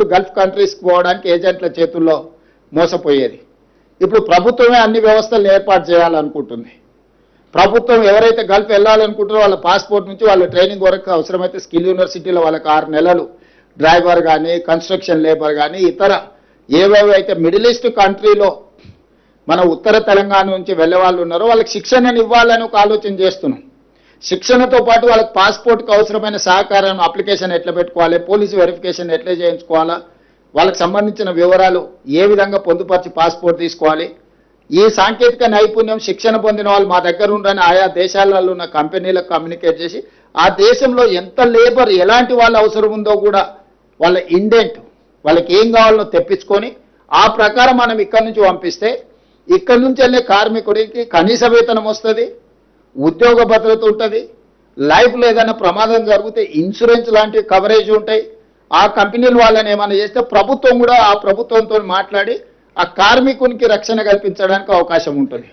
ఒకప్పుడు గల్ఫ్ కంట్రీస్కి పోవడానికి ఏజెంట్ల చేతుల్లో మోసపోయేది. ఇప్పుడు ప్రభుత్వమే అన్ని వ్యవస్థలను ఏర్పాటు చేయాలనుకుంటుంది. ప్రభుత్వం ఎవరైతే గల్ఫ్ వెళ్ళాలనుకుంటారో వాళ్ళ పాస్పోర్ట్ నుంచి వాళ్ళ ట్రైనింగ్ వరకు అవసరమైతే స్కిల్ యూనివర్సిటీలో వాళ్ళకి 6 నెలలు డ్రైవర్ కానీ కన్స్ట్రక్షన్ లేబర్ కానీ ఇతర ఏవేవి అయితే మిడిల్ ఈస్ట్ కంట్రీలో మన ఉత్తర తెలంగాణ నుంచి వెళ్ళే వాళ్ళు ఉన్నారో వాళ్ళకి శిక్షణను ఇవ్వాలని ఒక ఆలోచన చేస్తున్నాం. శిక్షణతో పాటు వాళ్ళకి పాస్పోర్ట్కి అవసరమైన సహకారం, అప్లికేషన్ ఎట్లా పెట్టుకోవాలి, పోలీసు వెరిఫికేషన్ ఎట్లా చేయించుకోవాలా, వాళ్ళకి సంబంధించిన వివరాలు ఏ విధంగా పొందుపరిచి పాస్పోర్ట్ తీసుకోవాలి, ఈ సాంకేతిక నైపుణ్యం శిక్షణ పొందిన వాళ్ళు మా దగ్గర ఉండని ఆయా దేశాలలో ఉన్న కంపెనీలకు కమ్యూనికేట్ చేసి ఆ దేశంలో ఎంత లేబర్ ఎలాంటి వాళ్ళ అవసరం ఉందో కూడా వాళ్ళ ఇండెంట్ వాళ్ళకి ఏం కావాలో తెప్పించుకొని ఆ ప్రకారం మనం ఇక్కడి నుంచి పంపిస్తే ఇక్కడి నుంచి వెళ్ళే కార్మికుడికి కనీస వేతనం వస్తుంది, ఉద్యోగ భద్రత ఉంటుంది, లైఫ్లో ఏదైనా ప్రమాదం జరిగితే ఇన్సూరెన్స్ లాంటి కవరేజ్ ఉంటాయి. ఆ కంపెనీలు వాళ్ళని ఏమైనా చేస్తే ప్రభుత్వం కూడా ఆ ప్రభుత్వంతో మాట్లాడి ఆ కార్మికునికి రక్షణ కల్పించడానికి అవకాశం ఉంటుంది.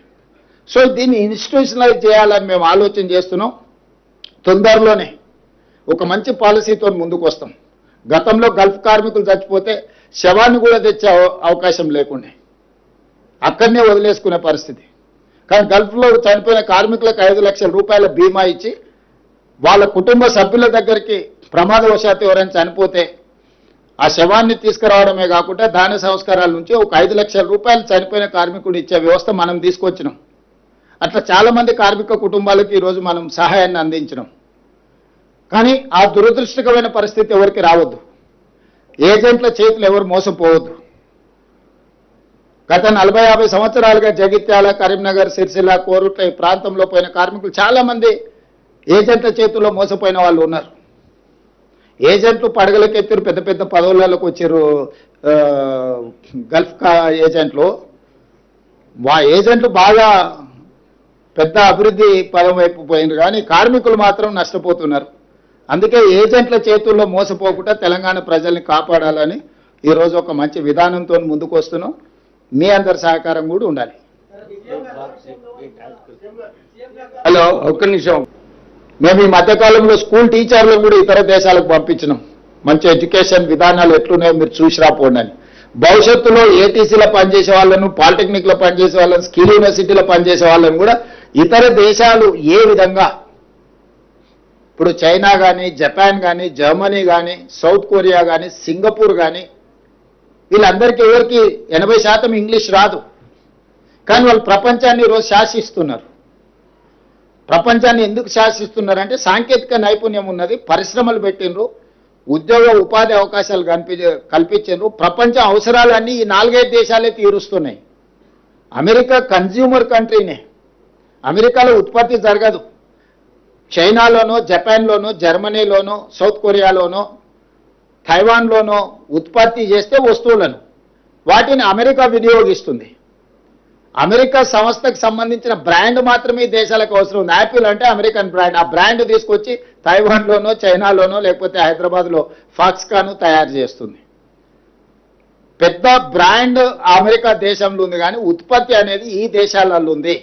సో దీన్ని ఇన్స్టిట్యూషనలైజ్ చేయాలని మేము ఆలోచన చేస్తున్నాం. తొందరలోనే ఒక మంచి పాలసీతో ముందుకు వస్తాం. గతంలో గల్ఫ్ కార్మికులు చచ్చిపోతే శవాన్ని కూడా తెచ్చే అవకాశం లేకుండే అక్కడనే వదిలేసుకునే పరిస్థితి. కానీ గల్ఫ్లో చనిపోయిన కార్మికులకు 5 లక్షల రూపాయల బీమా ఇచ్చి వాళ్ళ కుటుంబ సభ్యుల దగ్గరికి ప్రమాదవశాత్తు ఎవరైనా చనిపోతే ఆ శవాన్ని తీసుకురావడమే కాకుండా దాన సంస్కారాల నుంచి ఒక 5 లక్షల రూపాయలు చనిపోయిన కార్మికుడు ఇచ్చే వ్యవస్థ మనం తీసుకొచ్చినాం. అట్లా చాలామంది కార్మిక కుటుంబాలకు ఈరోజు మనం సహాయాన్ని అందించినాం. కానీ ఆ దురదృష్టకరమైన పరిస్థితి ఎవరికి రావద్దు, ఏజెంట్ల చేతులు ఎవరు మోసపోవద్దు. గత 40-50 సంవత్సరాలుగా జగిత్యాల, కరీంనగర్, సిరిసిల్ల, కోరుట్ల ఈ ప్రాంతంలో పోయిన కార్మికులు చాలామంది ఏజెంట్ల చేతుల్లో మోసపోయిన వాళ్ళు ఉన్నారు. ఏజెంట్లు పడగలకెత్తారు, పెద్ద పెద్ద పదవులకు వచ్చారు. గల్ఫ్ ఏజెంట్లు ఏజెంట్లు బాగా పెద్ద అభివృద్ధి పదం వైపు పోయినారు, కానీ కార్మికులు మాత్రం నష్టపోతున్నారు. అందుకే ఏజెంట్ల చేతుల్లో మోసపోకుండా తెలంగాణ ప్రజల్ని కాపాడాలని ఈరోజు ఒక మంచి విధానంతో ముందుకు వస్తున్నాం. మీ అందరి సహకారం కూడా ఉండాలి. హలో, ఒక్క నిమిషం. మేము ఈ మధ్యకాలంలో స్కూల్ టీచర్లను కూడా ఇతర దేశాలకు పంపించినాం. మంచి ఎడ్యుకేషన్ విధానాలు ఎట్లున్నాయో మీరు చూసి రాపోండి అని. భవిష్యత్తులో ఏటీసీలో పనిచేసే వాళ్ళను, పాలిటెక్నిక్లో పనిచేసే వాళ్ళను, స్కిల్ యూనివర్సిటీలో పనిచేసే వాళ్ళను కూడా ఇతర దేశాలు ఏ విధంగా, ఇప్పుడు చైనా కానీ, జపాన్ కానీ, జర్మనీ కానీ, సౌత్ కొరియా కానీ, సింగపూర్ కానీ, వీళ్ళందరికీ ఎవరికి 80% ఇంగ్లీష్ రాదు, కానీ వాళ్ళు ప్రపంచాన్ని ఈరోజు శాసిస్తున్నారు. ప్రపంచాన్ని ఎందుకు శాసిస్తున్నారంటే సాంకేతిక నైపుణ్యం ఉన్నది, పరిశ్రమలు పెట్టినరు, ఉద్యోగ ఉపాధి అవకాశాలు కల్పించారు. ప్రపంచ అవసరాలన్నీ ఈ 4-5 దేశాలే తీరుస్తున్నాయి. అమెరికా కన్జ్యూమర్ కంట్రీనే, అమెరికాలో ఉత్పత్తి జరగదు. చైనాలోనో, జపాన్లోనో, జర్మనీలోనో, సౌత్ కొరియాలోనో, తైవాన్లోనో ఉత్పత్తి చేస్తే వస్తువులను వాటిని అమెరికా వినియోగిస్తుంది. అమెరికా సంస్థకు సంబంధించిన బ్రాండ్ మాత్రమే ఈ దేశాలకు అవసరం ఉంది. యాపిల్ అంటే అమెరికన్ బ్రాండ్. ఆ బ్రాండ్ తీసుకొచ్చి తైవాన్లోనో, చైనాలోనో, లేకపోతే హైదరాబాద్లో ఫాక్స్కాన్ తయారు చేస్తుంది. పెద్ద బ్రాండ్ అమెరికా దేశంలో ఉంది, కానీ ఉత్పత్తి అనేది ఈ దేశాలలో ఉంది.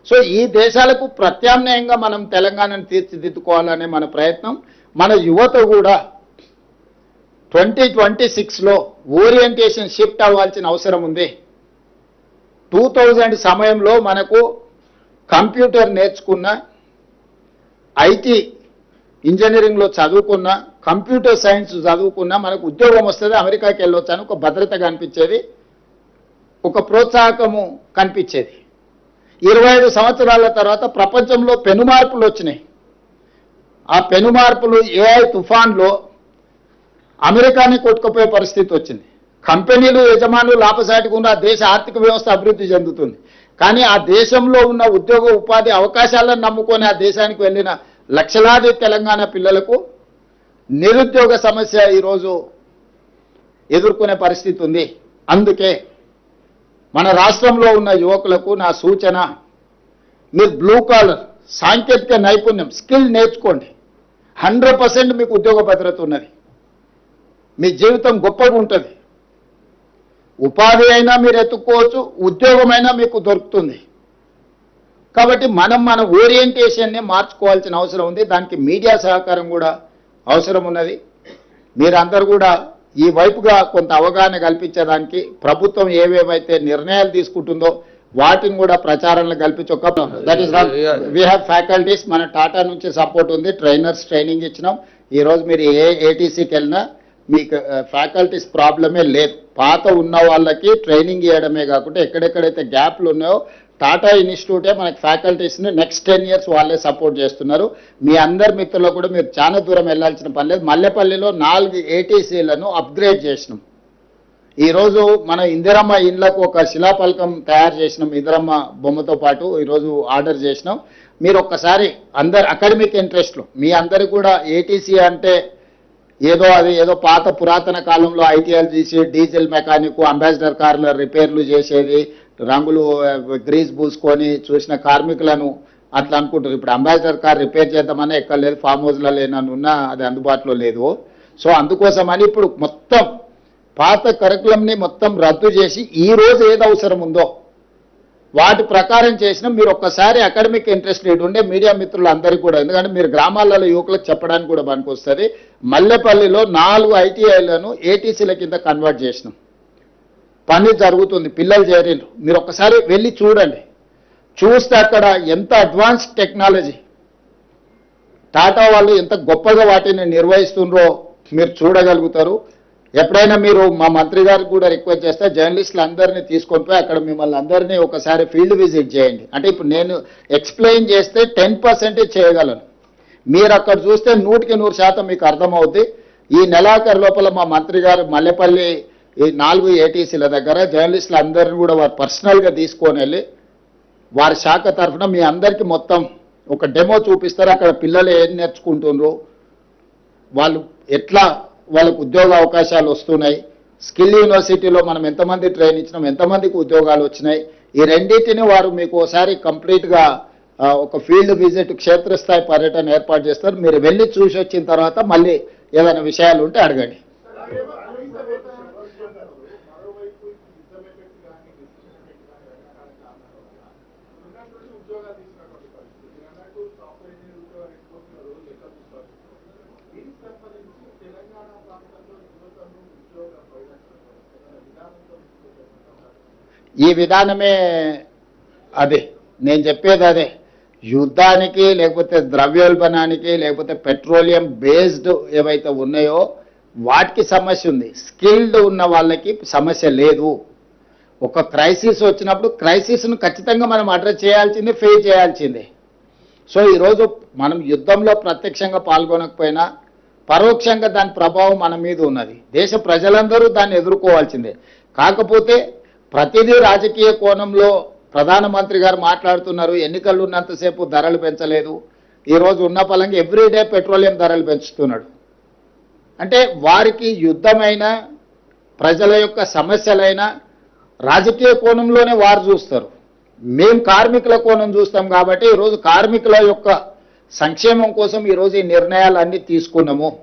సో ఈ దేశాలకు ప్రత్యామ్నాయంగా మనం తెలంగాణను తీర్చిదిద్దుకోవాలనే మన ప్రయత్నం. మన యువత కూడా 2026లో ఓరియంటేషన్ షిఫ్ట్ అవ్వాల్సిన అవసరం ఉంది. 2000 సమయంలో మనకు కంప్యూటర్ నేర్చుకున్న, ఐటీ ఇంజనీరింగ్లో చదువుకున్న, కంప్యూటర్ సైన్స్ చదువుకున్న మనకు ఉద్యోగం వస్తుంది, అమెరికాకి వెళ్ళొచ్చు అని ఒక భద్రత కనిపించేది, ఒక ప్రోత్సాహకము కనిపించేది. 25 సంవత్సరాల తర్వాత ప్రపంచంలో పెనుమార్పులు వచ్చినాయి. ఆ పెనుమార్పులు ఏఐ తుఫాన్లో అమెరికాని కొట్టుకుపోయే పరిస్థితి వచ్చింది. కంపెనీలు యజమానులు లాభసాటిగా ఉన్న దేశ ఆర్థిక వ్యవస్థ అభివృద్ధి చెందుతుంది. కానీ ఆ దేశంలో ఉన్న ఉద్యోగ ఉపాధి అవకాశాలను నమ్ముకొని ఆ దేశానికి వెళ్ళిన లక్షలాది తెలంగాణ పిల్లలకు నిరుద్యోగ సమస్య ఈరోజు ఎదుర్కొనే పరిస్థితి ఉంది. అందుకే మన రాష్ట్రంలో ఉన్న యువకులకు నా సూచన, మీరు బ్లూ కాలర్ సాంకేతిక నైపుణ్యం స్కిల్ నేర్చుకోండి. 100% మీకు ఉద్యోగ భద్రత ఉన్నది, మీ జీవితం గొప్పగా ఉంటుంది. ఉపాధి అయినా మీరు ఎత్తుక్కోవచ్చు, ఉద్యోగమైనా మీకు దొరుకుతుంది. కాబట్టి మన ఓరియంటేషన్ని మార్చుకోవాల్సిన అవసరం ఉంది. దానికి మీడియా సహకారం కూడా అవసరం ఉన్నది. మీరందరూ కూడా ఈ వైపుగా కొంత అవగాహన కల్పించడానికి ప్రభుత్వం ఏవేవైతే నిర్ణయాలు తీసుకుంటుందో వాటిని కూడా ప్రచారంలో కల్పించక that is we have faculties మన టాటా నుంచి సపోర్ట్ ఉంది, ట్రైనర్స్ ట్రైనింగ్ ఇచ్చినాం. ఈ రోజు మీరు ఏ ఏటీసీకి వెళ్ళినా మీకు ఫ్యాకల్టీస్ ప్రాబ్లమే లేదు. పాత ఉన్న వాళ్ళకి ట్రైనింగ్ ఇవ్వడమే కాకుండా ఎక్కడెక్కడైతే గ్యాప్లు ఉన్నాయో టాటా ఇన్స్టిట్యూటే మనకి ఫ్యాకల్టీస్ని నెక్స్ట్ 10 years వాళ్ళే సపోర్ట్ చేస్తున్నారు. మీ అందరి మిత్రులు కూడా మీరు చాలా దూరం వెళ్ళాల్సిన పని లేదు. మల్లెపల్లిలో 4 ఏటీసీలను అప్గ్రేడ్ చేసినాం. ఈరోజు మన ఇందిరమ్మ ఇండ్లకు ఒక శిలాఫలకం తయారు చేసినాం, ఇందిరమ్మ బొమ్మతో పాటు ఈరోజు ఆర్డర్ చేసినాం. మీరు ఒక్కసారి అందరు అకాడమిక్ ఇంట్రెస్ట్లో మీ అందరు కూడా ఏటీసీ అంటే ఏదో పాత పురాతన కాలంలో ఐటీఐలు తీసి డీజిల్ మెకానిక్ అంబాసిడర్ కార్ల రిపేర్లు చేసేది, రంగులు గ్రీస్ పూసుకొని చూసిన కార్మికులను అట్లా అనుకుంటారు. ఇప్పుడు అంబాసిడర్ కార్ రిపేర్ చేద్దామని ఎక్కడ లేదు, ఫామ్ హౌస్లలో ఏమన్నా ఉన్నా అది అందుబాటులో లేదు. సో అందుకోసమని ఇప్పుడు మొత్తం పాత కరికులంని మొత్తం రద్దు చేసి ఈ రోజు ఏది అవసరం ఉందో వాటి ప్రకారం చేసినా మీరు ఒక్కసారి అకాడమిక్ ఇంట్రెస్ట్ ఉండే మీడియా మిత్రులందరికీ కూడా, ఎందుకంటే మీరు గ్రామాలలో యువకులకు చెప్పడానికి కూడా పనికొస్తుంది. మల్లెపల్లిలో 4 ఐటీఐలను ఏటీసీల కింద కన్వర్ట్ చేసినాం. పని జరుగుతుంది, పిల్లలు చేరిండ్రు. మీరు ఒక్కసారి వెళ్ళి చూడండి. చూస్తే అక్కడ ఎంత అడ్వాన్స్ టెక్నాలజీ టాటా వాళ్ళు ఎంత గొప్పగా వాటిని నిర్వహిస్తుండ్రో మీరు చూడగలుగుతారు. ఎప్పుడైనా మీరు మా మంత్రి గారికి కూడా రిక్వెస్ట్ చేస్తే జర్నలిస్టులు అందరినీ తీసుకొని పోయి అక్కడ మిమ్మల్ని అందరినీ ఒకసారి ఫీల్డ్ విజిట్ చేయండి. అంటే ఇప్పుడు నేను ఎక్స్ప్లెయిన్ చేస్తే 10% చేయగలను, మీరు అక్కడ చూస్తే 100% మీకు అర్థమవుద్ది. ఈ నెలాఖరు లోపల మా మంత్రి గారు మల్లెపల్లి ఈ 4 ఏటీసీల దగ్గర జర్నలిస్టులు అందరినీ కూడా వారు పర్సనల్గా తీసుకొని వెళ్ళి వారి శాఖ తరఫున మీ అందరికీ మొత్తం ఒక డెమో చూపిస్తారు. అక్కడ పిల్లలు ఏం నేర్చుకుంటున్నారు, వాళ్ళు ఎట్లా వాళ్ళకు ఉద్యోగ అవకాశాలు వస్తున్నాయి, స్కిల్ యూనివర్సిటీలో మనం ఎంతమంది ట్రైన్ ఇచ్చినాం, ఎంతమందికి ఉద్యోగాలు వచ్చినాయి, ఈ రెండింటిని వారు మీకు ఒకసారి కంప్లీట్గా ఒక ఫీల్డ్ విజిట్ క్షేత్రస్థాయి పర్యటన ఏర్పాటు చేస్తారు. మీరు వెళ్ళి చూసి వచ్చిన తర్వాత మళ్ళీ ఏదైనా విషయాలు ఉంటే అడగండి. ఈ విధానమే అదే నేను చెప్పేది, అదే యుద్ధానికి లేకపోతే ద్రవ్యోల్బణానికి లేకపోతే పెట్రోలియం బేస్డ్ ఏవైతే ఉన్నాయో వాటికి సమస్య ఉంది, స్కిల్డ్ ఉన్న వాళ్ళకి సమస్య లేదు. ఒక క్రైసిస్ వచ్చినప్పుడు క్రైసిస్ను ఖచ్చితంగా మనం అడ్రస్ చేయాల్సిందే, ఫేస్ చేయాల్సిందే. సో ఈరోజు మనం యుద్ధంలో ప్రత్యక్షంగా పాల్గొనకపోయినా పరోక్షంగా దాని ప్రభావం మన మీద ఉన్నది. దేశ ప్రజలందరూ దాన్ని ఎదుర్కోవాల్సిందే. కాకపోతే ప్రతిదీ రాజకీయ కోణంలో ప్రధానమంత్రి గారు మాట్లాడుతున్నారు, ఎన్నికలు ఉన్నంతసేపు ధరలు పెంచలేదు, ఈరోజు ఉన్న పలంగా ఎవ్రీడే పెట్రోలియం ధరలు పెంచుతున్నాడు. అంటే వారికి యుద్ధమైన ప్రజల యొక్క సమస్యలైనా రాజకీయ కోణంలోనే వారు చూస్తారు. మేము కార్మికుల కోణం చూస్తాం కాబట్టి ఈరోజు కార్మికుల యొక్క సంక్షేమం కోసం ఈరోజు ఈ నిర్ణయాలన్నీ తీసుకున్నాము.